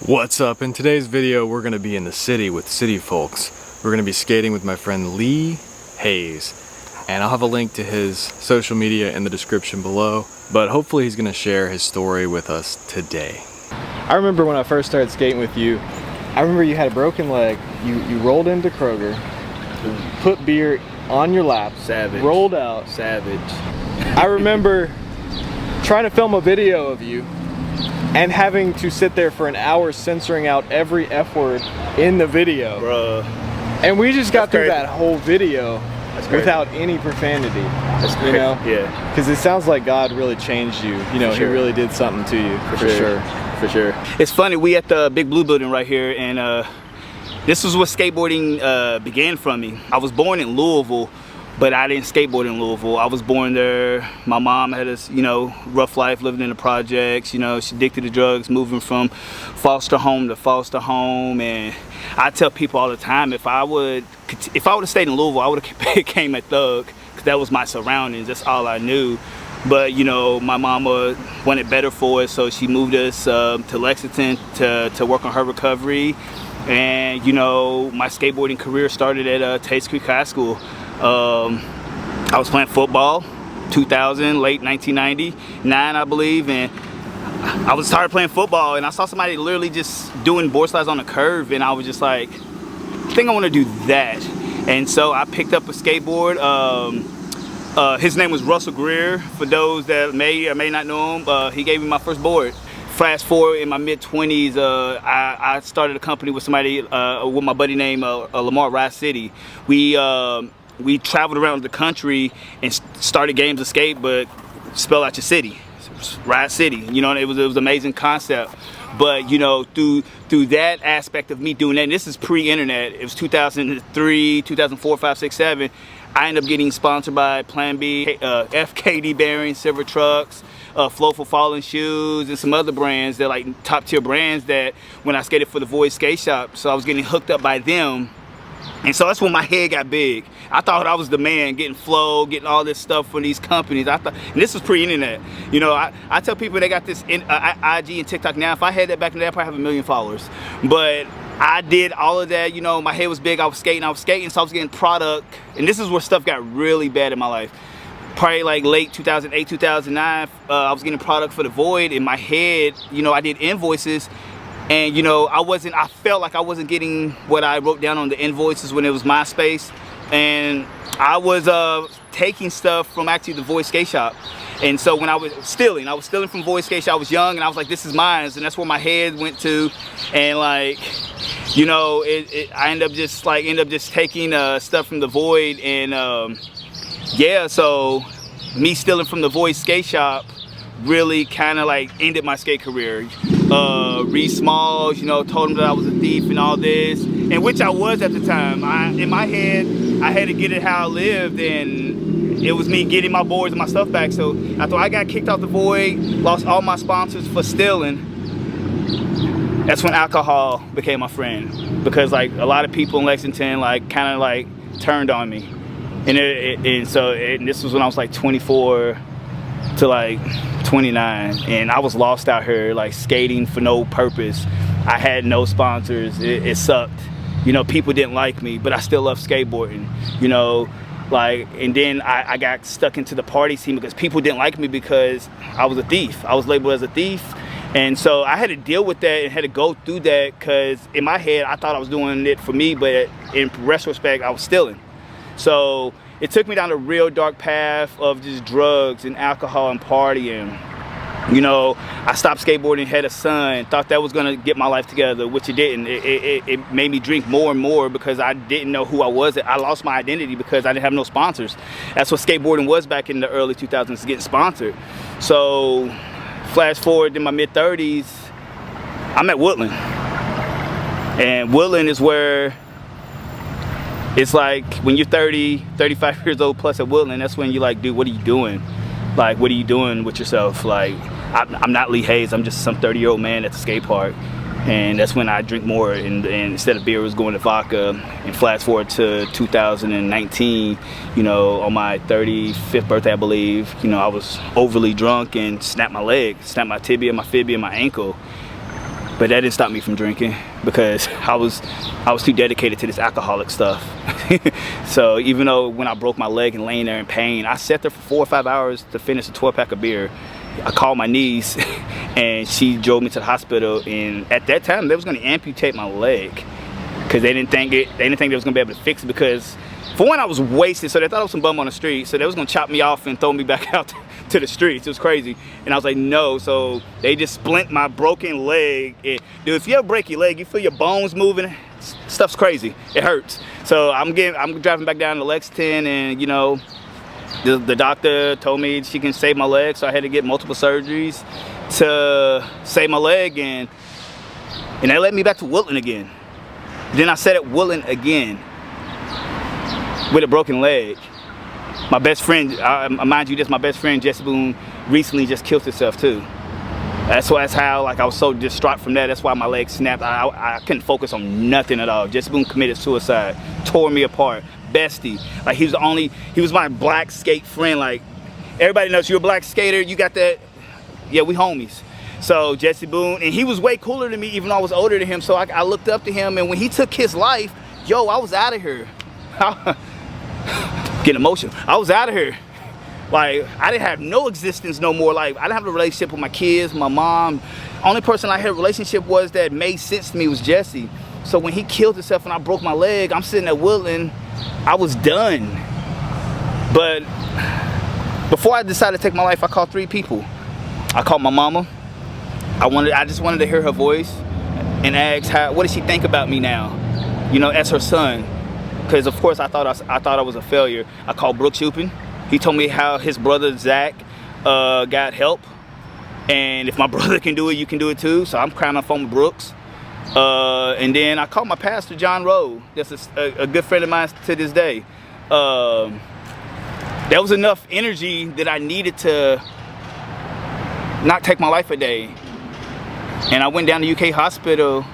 What's up? In today's video, we're going to be in the city with City Folks. We're going to be skating with my friend Lee Hayes, and I'll have a link to his social media in the description below, but hopefully he's going to share his story with us today. I remember when I first started skating with you, I remember you had a broken leg, you rolled into Kroger, put beer on your lap, Savage. Rolled out. Savage. I remember trying to film a video of you and having to sit there for an hour censoring out every F word in the video. Bruh. And we just got through crazy. that whole video without any profanity. That's You crazy. know? Yeah. Because it sounds like God really changed you. You know, For sure. He really did something to you. For sure. For sure. It's funny, we at the Big Blue building right here, and this was what skateboarding began from me. I was born in Louisville, but I didn't skateboard in Louisville. I was born there. My mom had a, rough life living in the projects. You know, she addicted to drugs, moving from foster home to foster home. And I tell people all the time, if I would have stayed in Louisville, I would have became a thug, because that was my surroundings. That's all I knew. But you know, my mama wanted better for us, so she moved us to Lexington to work on her recovery. And you know, my skateboarding career started at Taste Creek High School. I was playing football, 2000, late 1999, I believe, and I started playing football, and I saw somebody literally just doing board slides on a curve, and I was just like, I think I want to do that. And so I picked up a skateboard. His name was Russell Greer, for those that may or may not know him. He gave me my first board. Fast forward in my mid-20s, I started a company with somebody, with my buddy named Lamar Ride City. We traveled around the country and started games of skate, but spell out your city, Ride City. You know, it was an amazing concept. But you know, through that aspect of me doing that, and this is pre-internet. It was 2003, 2004, 5, 6, 7. I ended up getting sponsored by Plan B, FKD Bearings, Silver Trucks, Flow for Fallen Shoes, and some other brands that like top tier brands that when I skated for the Void Skate Shop, so I was getting hooked up by them. And so that's when my head got big. I thought I was the man, getting Flow, getting all this stuff from these companies. I thought, and this was pre-internet. You know, I tell people they got this in IG and TikTok now. If I had that back in the day, I'd probably have 1 million followers. But I did all of that. You know, my head was big. I was skating, so I was getting product. And this is where stuff got really bad in my life. Probably like late 2008, 2009, I was getting product for the Void. In my head, you know, I did invoices. And you know, I felt like I wasn't getting what I wrote down on the invoices when it was MySpace. And I was taking stuff from actually the Void Skate Shop. And so when I was stealing from Void Skate Shop. I was young and I was like, this is mine. And that's where my head went to. And like, you know, I ended up just taking stuff from the Void. And yeah, so me stealing from the Void Skate Shop really kind of like ended my skate career. Reed Smalls, you know, told him that I was a thief and all this, and which I was at the time. In my head, I had to get it how I lived, and it was me getting my boards and my stuff back. So after I got kicked off the Void, lost all my sponsors for stealing, that's when alcohol became my friend, because like a lot of people in Lexington like kind of like turned on me, and so this was when I was like 24 to like 29, and I was lost out here like skating for no purpose. I had no sponsors. It sucked. You know, people didn't like me, but I still love skateboarding. You know, like, and then I got stuck into the party scene because people didn't like me because I was a thief. I was labeled as a thief. And so I had to deal with that and had to go through that, because in my head I thought I was doing it for me, but in retrospect I was stealing. So it took me down a real dark path of just drugs and alcohol and partying. You know, I stopped skateboarding, had a son, thought that was gonna get my life together, which it didn't. It made me drink more and more because I didn't know who I was. I lost my identity because I didn't have no sponsors. That's what skateboarding was back in the early 2000s, getting sponsored. So flash forward in my mid-30s, I'm at Woodland. And Woodland is where it's like when you're 30, 35 years old plus at Woodland, that's when you're like, dude, what are you doing? Like, what are you doing with yourself? Like, I'm not Lee Hayes, I'm just some 30-year-old man at the skate park. And that's when I drink more, and instead of beer, it was going to vodka. And flash forward to 2019, you know, on my 35th birthday, I believe, you know, I was overly drunk and snapped my leg, snapped my tibia, my fibia, my ankle. But that didn't stop me from drinking because I was too dedicated to this alcoholic stuff. So even though when I broke my leg and laying there in pain, I sat there for 4 or 5 hours to finish a 12-pack of beer. I called my niece and she drove me to the hospital, and at that time they was gonna amputate my leg because they didn't think they was gonna be able to fix it, because for one, I was wasted, so they thought I was some bum on the street, so they was gonna chop me off and throw me back out to the streets. It was crazy. And I was like, no. So they just splint my broken leg. Dude, if you ever break your leg, you feel your bones moving, stuff's crazy. It hurts. So I'm driving back down to Lexington, and you know, the doctor told me she can save my leg, so I had to get multiple surgeries to save my leg, and they let me back to Woodland again. Then I sat at Woodland again with a broken leg. My best friend, mind you, this my best friend Jesse Boone recently just killed herself too. That's how like I was so distraught from that. That's why my leg snapped. I couldn't focus on nothing at all. Jesse Boone committed suicide, tore me apart. Bestie, like he was my black skate friend. Like everybody knows you're a black skater, you got that. Yeah, we homies. So Jesse Boone, and he was way cooler than me, even though I was older than him. So I looked up to him, and when he took his life, yo, I was out of here. Get emotional. I was out of here. Like I didn't have no existence no more. Like I didn't have a relationship with my kids, my mom. Only person I had a relationship was that made sense to me was Jesse. So when he killed himself and I broke my leg, I'm sitting at Woodland. I was done. But before I decided to take my life, I called 3 people. I called my mama. I just wanted to hear her voice and ask what does she think about me now, you know, as her son. Because of course I thought I was a failure. I called Brooks Shupin. He told me how his brother Zach got help, and if my brother can do it, you can do it too. So I'm crying on the phone with Brooks. And then I called my pastor, John Rowe. That's a good friend of mine to this day. There was enough energy that I needed to not take my life a day. And I went down to UK hospital,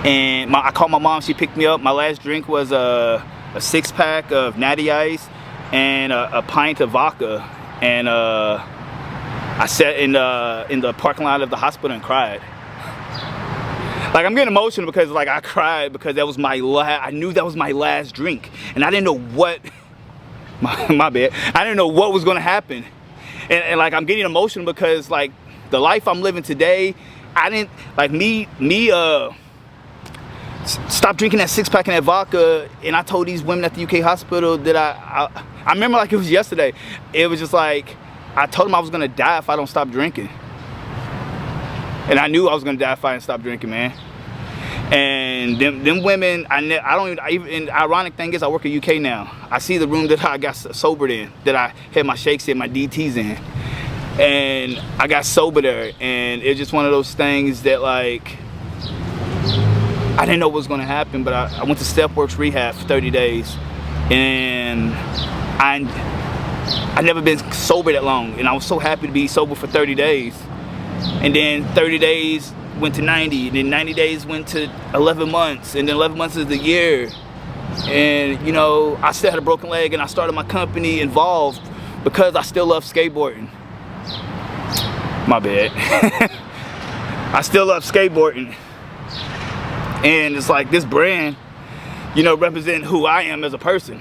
and I called my mom. She picked me up. My last drink was a 6-pack of Natty Ice and a pint of vodka. And I sat in the parking lot of the hospital and cried. Like I'm getting emotional because like I cried because that was I knew that was my last drink, and I didn't know what. My bad. I didn't know what was gonna happen, and like I'm getting emotional because like the life I'm living today, I didn't like stop drinking that 6-pack and that vodka, and I told these women at the UK hospital that I remember like it was yesterday. It was just like I told them I was gonna die if I don't stop drinking. And I knew I was gonna die if I didn't stop drinking, man. And them women, and the ironic thing is I work at UK now. I see the room that I got sobered in, that I had my shakes in, my DTs in. And I got sober there, and it's just one of those things that like, I didn't know what was gonna happen, but I went to Stepworks Rehab for 30 days. And I'd never been sober that long, and I was so happy to be sober for 30 days. And then 30 days went to 90, and then 90 days went to 11 months, and then 11 months is the year. And you know, I still had a broken leg, and I started my company Involved because I still love skateboarding. My bad. I still love skateboarding. And it's like this brand, you know, represent who I am as a person.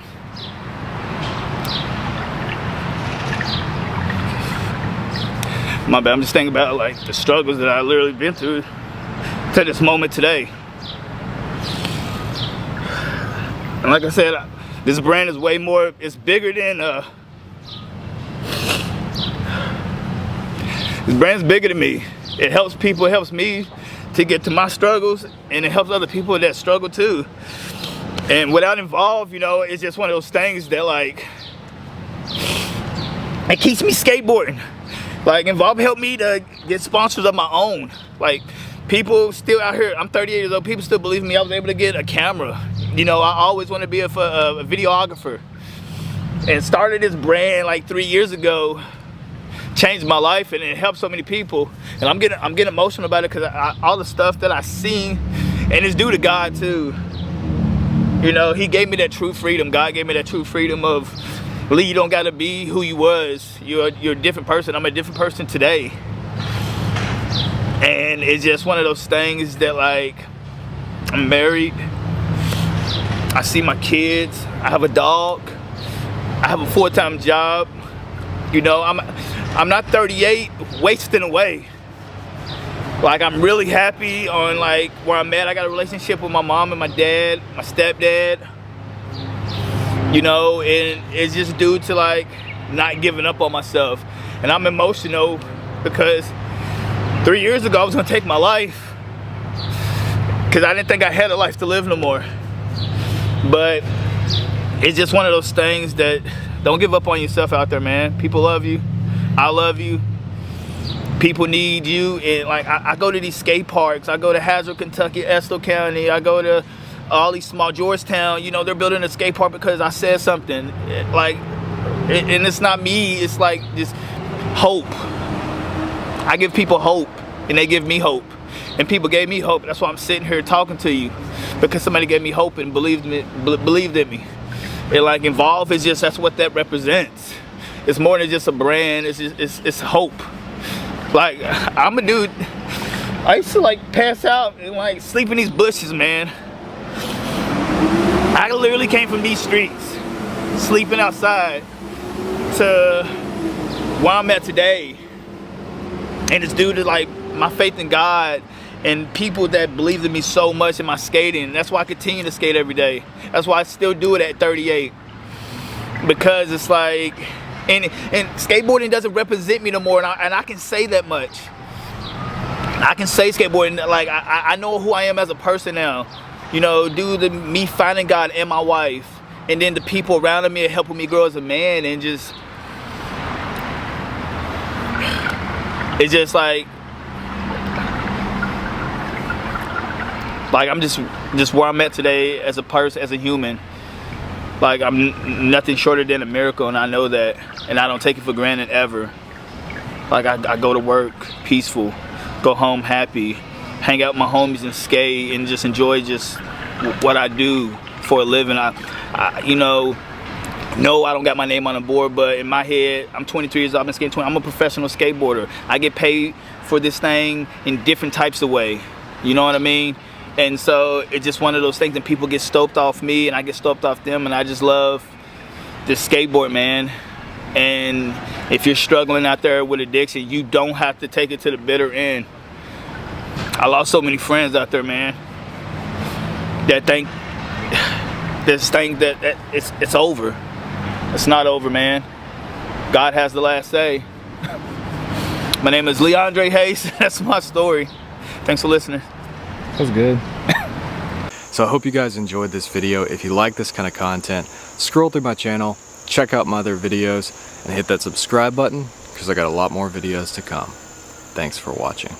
My bad, I'm just thinking about like the struggles that I literally been through to this moment today. And like I said, this brand is way more, it's bigger than, this brand's bigger than me. It helps people, it helps me to get to my struggles, and it helps other people that struggle too. And without Involved, you know, it's just one of those things that like, it keeps me skateboarding. Like Involved helped me to get sponsors of my own. Like people still out here, I'm 38 years old, people still believe in me. I was able to get a camera. You know, I always wanted to be a videographer. And started this brand like 3 years ago. Changed my life, and it helped so many people. And I'm getting emotional about it because all the stuff that I seen, and it's due to God too. You know, He gave me that true freedom. God gave me that true freedom of, Lee, you don't gotta be who you was. You're a different person. I'm a different person today. And it's just one of those things that, like, I'm married, I see my kids, I have a dog, I have a full-time job. You know, I'm not 38 wasting away. Like, I'm really happy on, like, where I'm at. I got a relationship with my mom and my dad, my stepdad. You know, and it's just due to, like, not giving up on myself. And I'm emotional because 3 years ago I was gonna take my life because I didn't think I had a life to live no more. But it's just one of those things that, don't give up on yourself out there, man. People love you. I love you. People need you. And like, I go to these skate parks. I go to Hazard, Kentucky, Estill County. I go to all these small, Georgetown. You know, they're building a skate park because I said something. Like, and it's not me. It's like just hope. I give people hope, and they give me hope. And people gave me hope. That's why I'm sitting here talking to you, because somebody gave me hope and believed in me. And like, Evolve is just, that's what that represents. It's more than just a brand. It's just, it's hope. Like, I'm a dude, I used to like pass out and like sleep in these bushes, man. I literally came from these streets, sleeping outside, to where I'm at today. And it's due to like my faith in God and people that believed in me so much in my skating. That's why I continue to skate every day. That's why I still do it at 38. Because it's like, and skateboarding doesn't represent me no more, and I can say that much. I can say skateboarding, like, I know who I am as a person now. You know, due to me finding God and my wife, and then the people around me helping me grow as a man, and just, it's just like I'm just where I'm at today as a person, as a human. Like, I'm nothing shorter than a miracle, and I know that, and I don't take it for granted ever. Like, I go to work peaceful, go home happy, hang out with my homies and skate, and just enjoy just what I do for a living. You know, no, I don't got my name on the board, but in my head, I'm 23 years old, I've been skating 20. I'm a professional skateboarder. I get paid for this thing in different types of ways. You know what I mean? And so it's just one of those things, and people get stoked off me, and I get stoked off them, and I just love this skateboard, man. And if you're struggling out there with addiction, you don't have to take it to the bitter end. I lost so many friends out there, man, that think that it's over. It's not over, man. God has the last say. My name is Leandre Hayes. That's my story. Thanks for listening. That was good. So I hope you guys enjoyed this video. If you like this kind of content, scroll through my channel, check out my other videos, and hit that subscribe button, because I got a lot more videos to come. Thanks for watching.